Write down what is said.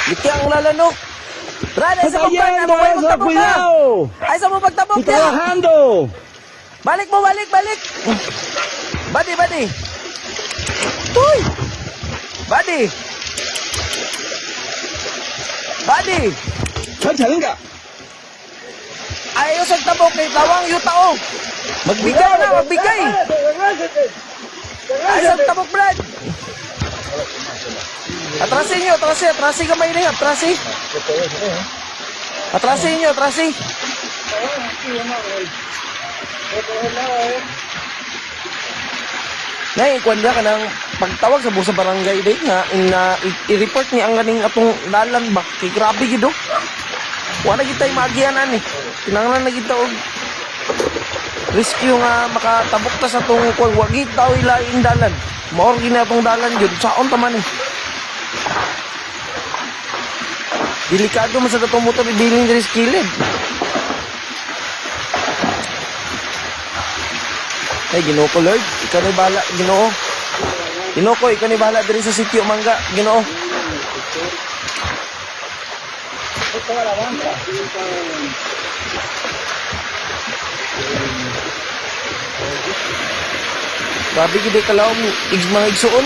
Dikya ang lalano. Brad, ay sa Está pagtabok yendo ka. eso, cuidado. Ay sa mo pagtabok Estoy ka. trabajando. Balik mo, balik. Badi. Uy! Badi. Chachalinga. Ayaw sa tabok kay tawang yuta o. Magbigay. Ayaw sa tabok, Brad. Atrasin nyo. Atrasi kamay na yun. Atrasi nyo. Nay, kwanda ka ng pagtawag sa busa barangay day nga i-report ni ang ganing atong dalan ba kay grabe gid do. Wala kita magianan eh. Kinahanglan na kita og rescue nga makatabok ta sa tong wagi taw ilaing dalan. Maor gini atong dalan jud saon ta man eh. Delikado man sa datong motor ibiling diri sa kilid. Ay, Ginoo ko, Lord. Ikaw na'y bahala, Ginoo. Ginoo ko, ikaw na'y bahala diri sa sitio Mangga, Ginoo. Grabe gid kalaw mo, mga igsuon.